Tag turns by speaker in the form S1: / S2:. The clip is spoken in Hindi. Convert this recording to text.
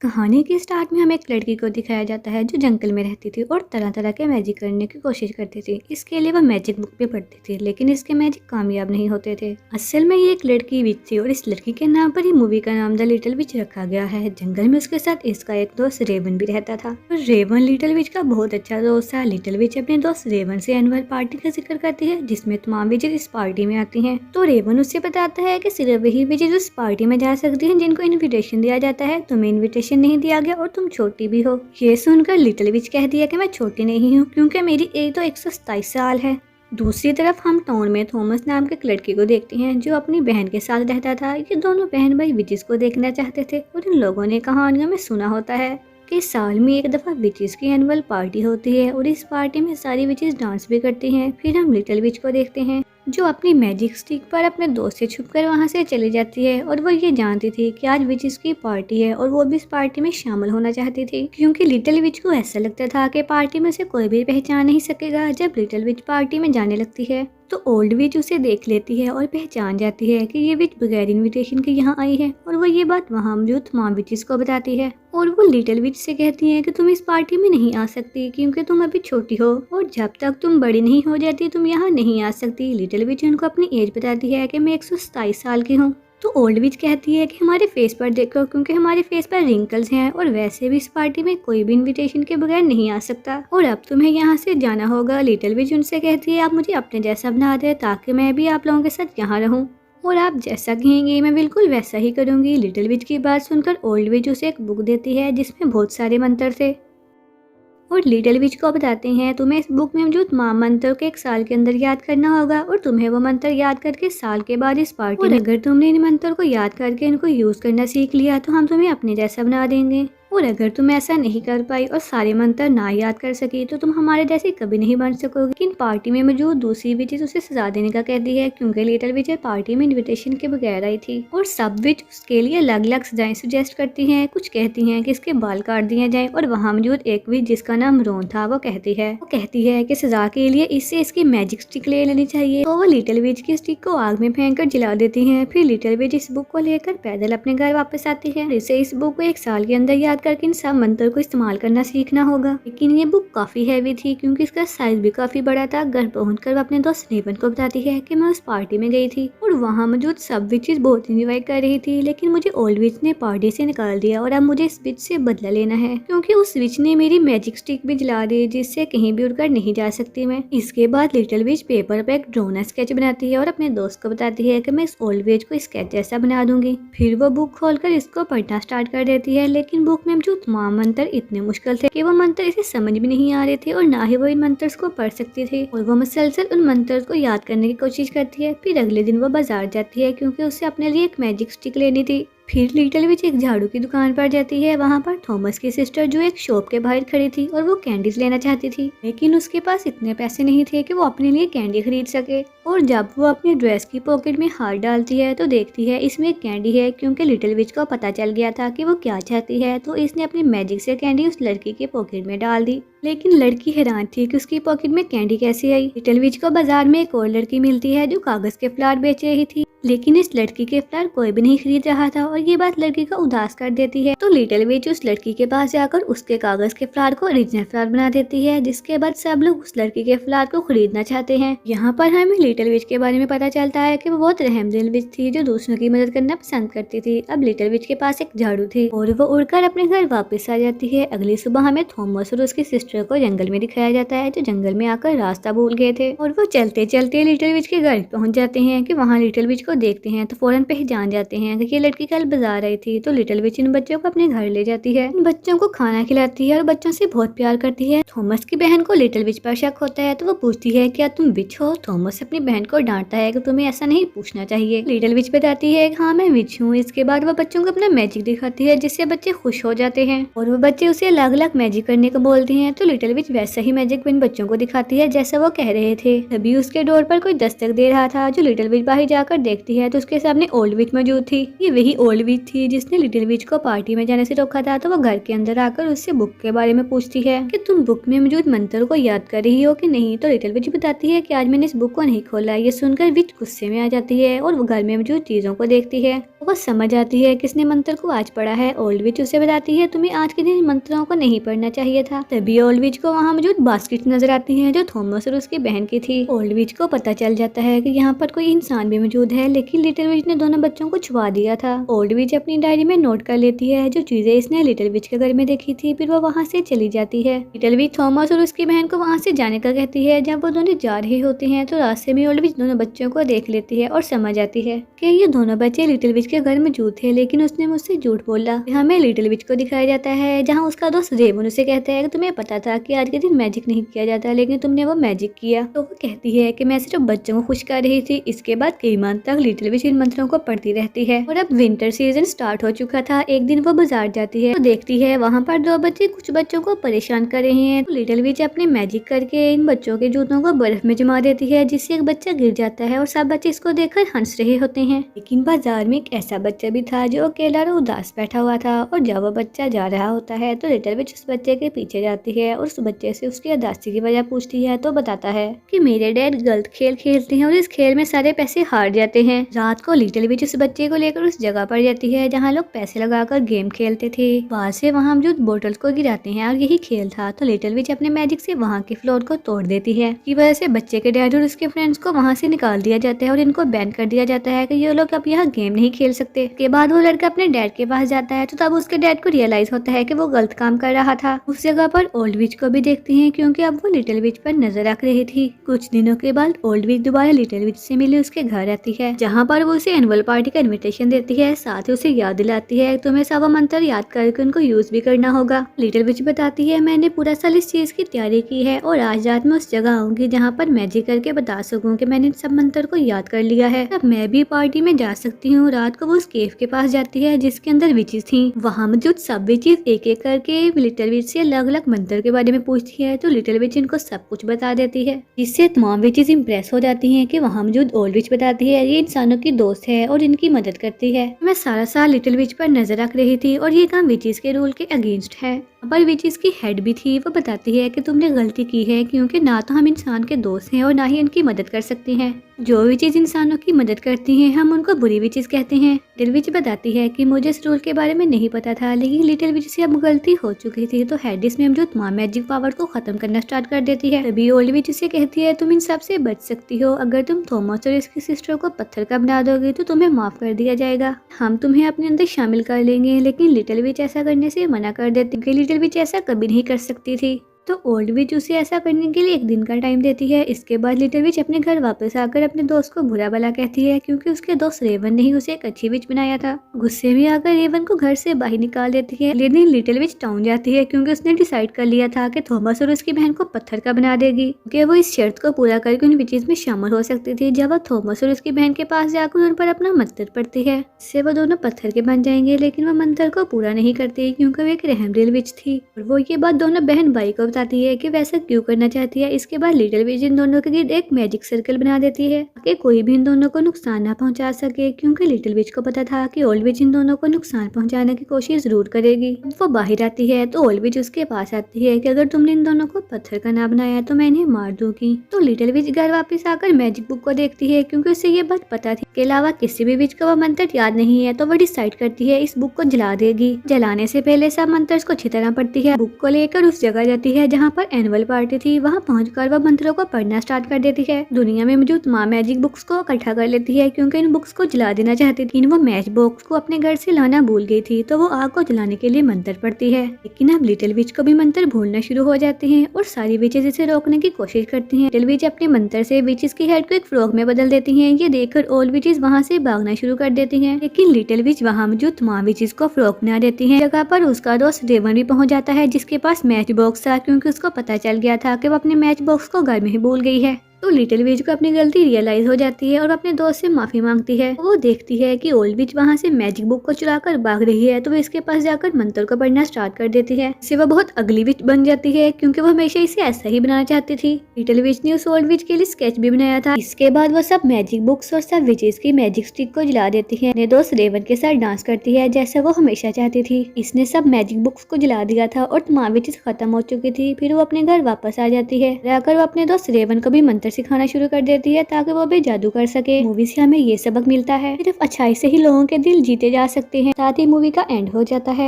S1: कहानी के स्टार्ट में हमें एक लड़की को दिखाया जाता है जो जंगल में रहती थी और तरह तरह के मैजिक करने की कोशिश करती थी। इसके लिए वह मैजिक बुक भी पढ़ती थी, लेकिन इसके मैजिक कामयाब नहीं होते थे। असल में ये एक लड़की विच थी और इस लड़की के नाम पर ही मूवी का नाम द लिटिल विच रखा गया है। जंगल में उसके साथ इसका एक दोस्त रेवन भी रहता था और रेवन लिटिल विच का बहुत अच्छा दोस्त था। लिटिल विच अपने दोस्त रेवन से एनुअल पार्टी का जिक्र करती है जिसमें तमाम विचेस इस पार्टी में आती हैं। तो रेवन उससे बताता है कि सिर्फ वही विचेस उस पार्टी में जा सकती हैं जिनको इनविटेशन दिया जाता है। तुम्हें इनविटेशन नहीं दिया गया और तुम छोटी भी हो। ये सुनकर लिटिल विच कह दिया कि मैं छोटी नहीं हूँ क्योंकि मेरी एज तो 127 साल है। दूसरी तरफ हम टाउन में थॉमस नाम के एक लड़के को देखते हैं जो अपनी बहन के साथ रहता था। ये दोनों बहन भाई विचेस को देखना चाहते थे और इन लोगों ने कहानियों में सुना होता है कि साल में एक दफा विचेस की एनुअल पार्टी होती है और इस पार्टी में सारी विचेस डांस भी करती हैं। फिर हम लिटिल विच को देखते हैं जो अपनी मैजिक स्टिक पर अपने दोस्त से छुपकर वहां से चली जाती है और वो ये जानती थी कि आज विचेस की पार्टी है और वो भी इस पार्टी में शामिल होना चाहती थी क्योंकि लिटिल विच को ऐसा लगता था कि पार्टी में से कोई भी पहचान नहीं सकेगा। जब लिटिल विच पार्टी में जाने लगती है तो ओल्ड विच उसे देख लेती है और पहचान जाती है कि ये विच बगैर इनविटेशन के यहाँ आई है और वो ये बात वहाँ मौजूद तमाम विचेस को बताती है और वो लिटिल विच से कहती है कि तुम इस पार्टी में नहीं आ सकती क्योंकि तुम अभी छोटी हो और जब तक तुम बड़ी नहीं हो जाती तुम यहाँ नहीं आ सकती। लिटिल विच उनको अपनी एज बताती है कि मैं 127 साल की हूँ। तो ओल्ड विच कहती है कि हमारे फेस पर देखो क्योंकि हमारे फेस पर रिंकल्स हैं और वैसे भी इस पार्टी में कोई भी इनविटेशन के बगैर नहीं आ सकता और अब तुम्हें यहाँ से जाना होगा। लिटिल विच उनसे कहती है आप मुझे अपने जैसा बना दे ताकि मैं भी आप लोगों के साथ यहाँ रहूँ और आप जैसा कहेंगे मैं बिल्कुल वैसा ही करूँगी। लिटिल विच की बात सुनकर ओल्ड विच उसे एक बुक देती है जिसमें बहुत सारे मंत्र थे और लिटिल विच को बताते हैं तुम्हें इस बुक में मौजूद तमाम मंत्रों के एक साल के अंदर याद करना होगा और तुम्हें वो मंत्र याद करके साल के बाद इस पार्टी में अगर तुमने इन मंत्रों को याद करके इनको यूज करना सीख लिया तो हम तुम्हें अपने जैसा बना देंगे और अगर तुम ऐसा नहीं कर पाई और सारे मंत्र ना याद कर सकी तो तुम हमारे जैसे कभी नहीं बन सकोगे। लेकिन पार्टी में मौजूद दूसरी विचेस उसे सजा देने का कहती है क्योंकि लिटिल विच पार्टी में इनविटेशन के बगैर आई थी और सब विच उसके लिए अलग अलग सजाएं सजेस्ट करती हैं। कुछ कहती हैं कि इसके बाल काट दिए जाएं और वहाँ मौजूद एक विच जिसका नाम रोन था वो कहती है कि सजा के लिए इससे इसकी मैजिक स्टिक ले लेनी चाहिए। तो वो लिटिल विच की स्टिक को आग में फेंक कर जला देती है। फिर लिटिल विच इस बुक को लेकर पैदल अपने घर वापस आती है। इसे इस बुक को एक साल के अंदर याद करके इन सब मंत्र को इस्तेमाल करना सीखना होगा। लेकिन ये बुक काफी हैवी थी क्योंकि इसका साइज भी काफी बड़ा था। घर पहुंचकर वो अपने दोस्त रेवन को बताती है कि मैं उस पार्टी में गई थी और वहाँ मौजूद सब विचेस बहुत इंजॉय कर रही थी लेकिन मुझे ओल्ड विच ने पार्टी से निकाल दिया और अब मुझे इस विच से बदला लेना है क्योंकि उस विच ने मेरी मैजिक स्टिक भी जला दी जिससे कहीं भी उड़कर नहीं जा सकती मैं। इसके बाद लिटिल विच पेपर पे एक ड्रोन स्केच बनाती है और अपने दोस्त को बताती है कि मैं इस ओल्ड विच को स्केच जैसा बना दूंगी। फिर वो बुक खोलकर इसको पढ़ना स्टार्ट कर देती है लेकिन बुक में मौजूद तमाम मंत्र इतने मुश्किल थे कि वो मंत्र इसे समझ भी नहीं आ रहे थे और ना ही वो इन मंत्रों को पढ़ सकती थी और वो मुसलसल उन मंत्रों को याद करने की कोशिश करती है। फिर अगले दिन वो बाजार जाती है क्योंकि उसे अपने लिए एक मैजिक स्टिक लेनी थी। फिर लिटिल विच एक झाड़ू की दुकान पर जाती है। वहाँ पर थॉमस की सिस्टर जो एक शॉप के बाहर खड़ी थी और वो कैंडीज लेना चाहती थी लेकिन उसके पास इतने पैसे नहीं थे कि वो अपने लिए कैंडी खरीद सके और जब वो अपनी ड्रेस की पॉकेट में हाथ डालती है तो देखती है इसमें एक कैंडी है क्योंकि लिटिल विच को पता चल गया था कि वो क्या चाहती है तो इसने अपनी मैजिक से कैंडी उस लड़की के पॉकेट में डाल दी। लेकिन लड़की हैरान थी कि उसकी पॉकेट में कैंडी कैसे आई। लिटिल विच को बाजार में एक और लड़की मिलती है जो कागज के फ्लावर बेच रही थी लेकिन इस लड़की के फ्लावर कोई भी नहीं खरीद रहा था और ये बात लड़की को उदास कर देती है। तो लिटिल विच उस लड़की के पास जाकर उसके कागज के फ्लावर को ओरिजिनल फ्लावर बना देती है जिसके बाद सब लोग उस लड़की के फ्लावर को खरीदना चाहते हैं। यहाँ पर हमें लिटिल विच के बारे में पता चलता है कि वो बहुत रहमदिल विच थी जो दूसरों की मदद करना पसंद करती थी। अब लिटिल विच के पास एक झाड़ू थी और वो उड़कर अपने घर वापस आ जाती है। अगली सुबह हमें थॉमस और उसकी सिस्टर को जंगल में दिखाया जाता है जो जंगल में आकर रास्ता भूल गए थे और वो चलते चलते लिटिल विच के घर पहुँच जाते हैं कि वहाँ लिटिल विच को देखते हैं तो फौरन पहचान जाते हैं कि ये लड़की कल बाजार आई थी। तो लिटिल विच इन बच्चों को अपने घर ले जाती है, इन बच्चों को खाना खिलाती है और बच्चों से बहुत प्यार करती है। थॉमस की बहन को लिटिल विच पर शक होता है तो वो पूछती है क्या तुम विच हो। थॉमस अपनी बहन को डांटता है कि तुम्हें ऐसा नहीं पूछना चाहिए। लिटिल विच बताती है हाँ मैं विच हूँ। इसके बाद वो बच्चों को अपना मैजिक दिखाती है जिससे बच्चे खुश हो जाते हैं और वो बच्चे उसे अलग अलग मैजिक करने को बोलते हैं। तो लिटिल विच वैसा ही मैजिक इन बच्चों को दिखाती है जैसा वो कह रहे थे। तभी उसके डोर पर कोई दस्तक दे रहा था। जो लिटिल विच बाहर जाकर देखती है तो उसके सामने ओल्ड विच मौजूद थी। ये वही ओल्ड विच थी जिसने लिटिल विच को पार्टी में जाने से रोका था। तो वो घर के अंदर आकर उससे बुक के बारे में पूछती है कि तुम बुक में मौजूद मंत्र को याद कर रही हो कि नहीं। तो लिटिल विच बताती है कि आज मैंने इस बुक को नहीं खोला। ये सुनकर विच गुस्से में आ जाती है और वो घर में मौजूद चीजों को देखती है। वो समझ आती है किसने मंत्र को आज पढ़ा है। ओल्ड विच उसे बताती है तुम्हें आज के दिन मंत्रों को नहीं पढ़ना चाहिए था। तभी ओल्ड विच को वहाँ मौजूद बास्केट नजर आती है जो थॉमस और उसकी बहन की थी। ओल्ड विच को पता चल जाता है कि यहाँ पर कोई इंसान भी मौजूद है, लेकिन लिटिल विच ने दोनों बच्चों को छुपा दिया था। ओल्ड विच अपनी डायरी में नोट कर लेती है जो चीजें इसने लिटिल विच के घर में देखी थी। फिर वो वहाँ से चली जाती है। लिटिल विच थॉमस और उसकी बहन को वहाँ से जाने का कहती है। जब वो दोनों जा रहे होते हैं तो रास्ते में ओल्ड विच दोनों बच्चों को देख लेती है और समझ आती है कि ये दोनों बच्चे लिटिल विच के घर मौजूद थे, लेकिन उसने मुझसे झूठ बोला। हमें लिटिल विच को दिखाया जाता है जहाँ उसका दोस्त रेवन उसे कहता है कि तुम्हें पता था कि आज के दिन मैजिक नहीं किया जाता, लेकिन तुमने वो मैजिक किया। तो वो कहती है कि मैं सिर्फ बच्चों को खुश कर रही थी। इसके बाद कई माह तक लिटिल विच इन मंत्रों को पढ़ती रहती है। और अब विंटर सीजन स्टार्ट हो चुका था। एक दिन वो बाजार जाती है तो देखती है वहाँ पर दो बच्चे कुछ बच्चों को परेशान कर रहे हैं। तो लिटिल विच अपने मैजिक करके इन बच्चों के जूतों को बर्फ में जमा देती है, जिससे एक बच्चा गिर जाता है और सब बच्चे इसको देखकर हंस रहे होते हैं। लेकिन बाजार में एक ऐसा बच्चा भी था जो अकेला और उदास बैठा हुआ था। और जब वो बच्चा जा रहा होता है तो लिटिल विच उस बच्चे के पीछे जाती है और उस बच्चे से उसकी उदासी की वजह पूछती है। तो बताता है कि मेरे डैड गलत खेल खेलते हैं और इस खेल में सारे पैसे हार जाते हैं। रात को लिटिल विच उस बच्चे को लेकर उस जगह पर जाती है जहाँ लोग पैसे लगाकर गेम खेलते थे। वहाँ से वहाँ मौजूद बोतल्स को गिराते हैं और यही खेल था। तो लिटिल विच अपने मैजिक से वहाँ के फ्लोर को तोड़ देती है। की वजह से बच्चे के डैड और उसके फ्रेंड्स को वहाँ से निकाल दिया जाता है और इनको बैन कर दिया जाता है कि ये लोग अब यहाँ गेम नहीं खेल सकते। के बाद वो लड़का अपने डैड के पास जाता है तो तब उसके डैड को रियलाइज होता है कि वो गलत काम कर रहा था। उस जगह पर ओल्ड विच को भी देखती हैं क्योंकि अब वो लिटिल विच पर नजर रख रही थी। कुछ दिनों के बाद ओल्ड विच दोबारा लिटिल विच से मिले उसके घर आती है, जहाँ पर वो उसे एनुअल पार्टी का इनविटेशन देती है। साथ ही उसे याद दिलाती है तुम्हें सब मंत्र याद करके उनको यूज भी करना होगा। लिटिल विच बताती है मैंने पूरा साल इस चीज की तैयारी की है और आज रात में उस जगह आऊंगी जहाँ पर मैजिक करके बता सकूं कि मैंने सब मंत्र को याद कर लिया है। अब मैं भी पार्टी में जा सकती हूँ। रात को वो उस केव के पास जाती है जिसके अंदर विचेस थी। वहाँ मौजूद सब विचेस एक एक करके लिटिल विच से अलग अलग मंत्र के बारे में पूछती है। तो लिटिल विच इनको सब कुछ बता देती है, जिससे तमाम विचेस इम्प्रेस हो जाती हैं कि वहाँ मौजूद ओल्ड विच बताती है ये इंसानों की दोस्त है और इनकी मदद करती है। मैं सारा साल लिटिल विच पर नजर रख रही थी और ये काम विचेस के रूल के अगेंस्ट है। पर विचेस की हेड भी थी। वो बताती है कि तुमने गलती की है क्योंकि ना तो हम इंसान के दोस्त हैं और ना ही इनकी मदद कर सकते हैं। जो विचेस इंसानों की मदद करती हैं हम उनको बुरी विचेस कहते हैं। लिटिल विच बताती है कि मुझे इस रूल के बारे में नहीं पता था, लेकिन लिटिल विच से अब गलती हो चुकी थी। तो हेड इसमें जो तमाम मैजिक पावर को खत्म करना स्टार्ट कर देती है। तभी ओल्ड विच से कहती है तुम इन सब से बच सकती हो। अगर तुम थॉमस और इसकी सिस्टर को पत्थर का बना दोगे तो तुम्हें माफ कर दिया जाएगा। हम तुम्हें अपने अंदर शामिल कर लेंगे। लेकिन लिटिल विच ऐसा करने से मना कर देती है। लिटिल विच ऐसा कभी नहीं कर सकती थी। तो ओल्ड विच उसे ऐसा करने के लिए एक दिन का टाइम देती है। इसके बाद लिटिल विच अपने घर वापस आकर अपने दोस्त को बुरा भला कहती है क्योंकि उसके दोस्त रेवन ने ही उसे एक अच्छी विच बनाया था। गुस्से में आकर रेवन को घर से बाहर निकाल देती है। लेकिन लिटिल विच टाउन जाती है क्योंकि उसने डिसाइड कर लिया था कि थॉमस और उसकी बहन को पत्थर का बना देगी, क्योंकि वो इस शर्त को पूरा करके उन विचेस में शामिल हो सकती थी। जब वो थॉमस और उसकी बहन के पास जाकर उन पर अपना मंत्र पढ़ती है, इससे वो दोनों पत्थर के बन जाएंगे। लेकिन वो मंत्र को पूरा नहीं करती क्योंकि वो एक रहमदिल विच थी। और वो ये बात दोनों बहन भाई को बताती है कि वैसा क्यों करना चाहती है। इसके बाद लिटिल विच इन दोनों के गिर्द एक मैजिक सर्कल बना देती है कि कोई भी इन दोनों को नुकसान ना पहुंचा सके, क्योंकि लिटिल विच को पता था कि ओल्ड विच इन दोनों को नुकसान पहुंचाने की कोशिश जरूर करेगी। वो बाहर आती है तो ओल्ड विच उसके पास आती है कि अगर तुमने इन दोनों को पत्थर का ना बनाया तो मैं इन्हें मार दूंगी। तो लिटिल विच घर वापस आकर मैजिक बुक को देखती है क्योंकि उसे ये बात पता थी के अलावा किसी भी विच को वो मंत्र याद नहीं है। तो वो डिसाइड करती है इस बुक को जला देगी। जलाने से पहले सब मंत्र को अच्छी तरह पढ़ती है। बुक को लेकर उस जगह जाती है जहाँ पर एनुअल पार्टी थी। वहाँ पहुंचकर वह मंत्रों को पढ़ना स्टार्ट कर देती है। दुनिया में मौजूद तमाम मैजिक बुक्स को इकट्ठा कर लेती है क्योंकि इन बुक्स को जला देना चाहती थी। वो मैच बॉक्स को अपने घर से लाना भूल गई थी तो वो आग को जलाने के लिए मंत्र पढ़ती है। लेकिन अब लिटिल विच को भी मंत्र भूलना शुरू हो जाते हैं और सारी विचेस इसे रोकने की कोशिश करती हैं। लिटिल विच अपने मंत्र से विचेस की हेड को एक फ्रॉग में बदल देती हैं। ये देखकर ओल्ड विचेस वहाँ से भागना शुरू कर देती हैं। लेकिन लिटिल विच वहाँ मौजूद तमाम विचेस को फ्रॉग बना देती है। जगह पर उसका दोस्त रेवन भी पहुँच जाता है जिसके पास मैच बॉक्स था क्योंकि उसको पता चल गया था कि वो अपने मैच बॉक्स को घर में ही भूल गई है। तो लिटिल विच को अपनी गलती रियलाइज हो जाती है और अपने दोस्त से माफी मांगती है। वो देखती है कि ओल्ड विच वहाँ से मैजिक बुक को चुरा कर भाग रही है, तो वो इसके पास जाकर मंत्र को पढ़ना स्टार्ट कर देती है। इससे वो बहुत अगली विच बन जाती है क्योंकि वो हमेशा इसे ऐसा ही बनाना चाहती थी। लिटिल विच ने उस ओल्ड विच के लिए स्केच भी बनाया था। इसके बाद वो सब मैजिक बुक्स और सब विचेस की मैजिक स्टिक को जला देती है। अपने दोस्त रेवन के साथ डांस करती है जैसा वो हमेशा चाहती थी। इसने सब मैजिक बुक्स को जला दिया था और तमाम विचेस खत्म हो चुकी थी। फिर वो अपने घर वापस आ जाती है। जाकर वो अपने दोस्त रेवन को भी मंत्र सिखाना शुरू कर देती है ताकि वो भी जादू कर सके। मूवी से हमें ये सबक मिलता है, सिर्फ अच्छाई से ही लोगों के दिल जीते जा सकते हैं। साथ ही मूवी का एंड हो जाता है।